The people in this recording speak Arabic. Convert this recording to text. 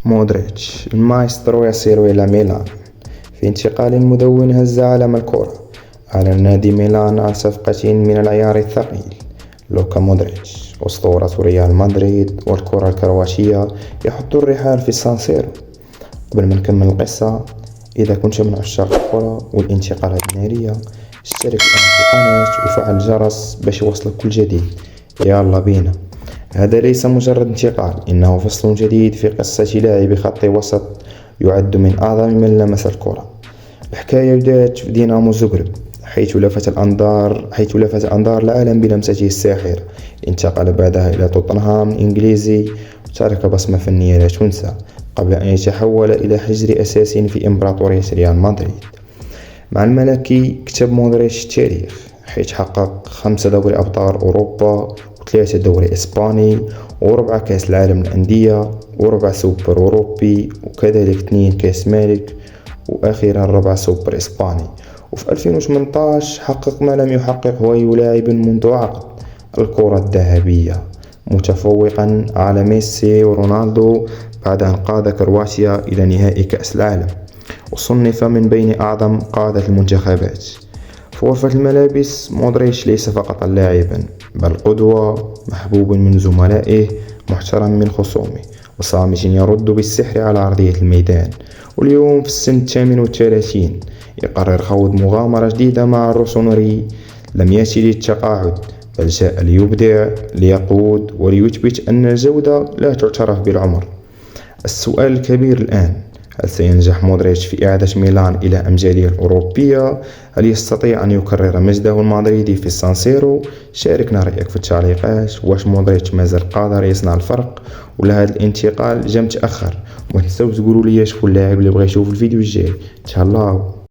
مودريتش المايسترو يصير إلى ميلان. في انتقال مدون هز عالم الكرة. أعلن نادي ميلان عن صفقة من العيار الثقيل. لوكا مودريتش أسطورة ريال مدريد والكرة الكرواتية يحط الرحال في سانسيرو. قبل ما نكمل القصة، إذا كنت من عشاق الكرة والانتقالات النارية، اشترك الآن في القناة وفعل الجرس باش يوصلك كل جديد. يلا بينا. هذا ليس مجرد انتقال، إنه فصل جديد في قصة لاعب خط وسط يعد من أعظم من لمس الكرة. الحكاية بدأت في دينامو زغرب، حيث لفت أنظار العالم بلمسته الساحرة. انتقل بعدها إلى توتنهام الإنجليزي وترك بصمة فنية لا تنسى، قبل أن يتحول إلى حجر أساس في إمبراطورية ريال مدريد. مع الملكي كتب مودريتش التاريخ، حيث حقق 5 دوري أبطال أوروبا و3 دوري إسباني و4 كأس العالم للأندية و4 سوبر أوروبي، وكذلك 2 كأس مالك، وأخيرا 4 سوبر إسباني. وفي 2018 حقق ما لم يحققه أي لاعب منذ عقد، الكرة الذهبية، متفوقا على ميسي ورونالدو بعد أن قاد كرواتيا إلى نهائي كأس العالم، وصنف من بين أعظم قادة المنتخبات. في غرفة الملابس، مودريتش ليس فقط لاعبا، بل قدوة، محبوب من زملائه، محترم من خصومه، وصامت يرد بالسحر على أرضية الميدان. واليوم في السن 38 يقرر خوض مغامرة جديدة مع الروسونري. لم يأتي للتقاعد، بل جاء ليبدع، ليقود، وليثبت أن الجودة لا تعترف بالعمر. السؤال الكبير الآن، هل سينجح مودريتش في إعادة ميلان إلى أمجاده الأوروبية؟ هل يستطيع أن يكرر مجده المدريدي في السانسيرو؟ شاركنا رأيك في التعليقات. واش مودريتش مازال قادر يصنع الفرق، ولا هذا الانتقال جا متأخر؟ وما تنساوش تقولوا لي شكون اللاعب اللي بغيتوه في الفيديو الجاي. تهلاو.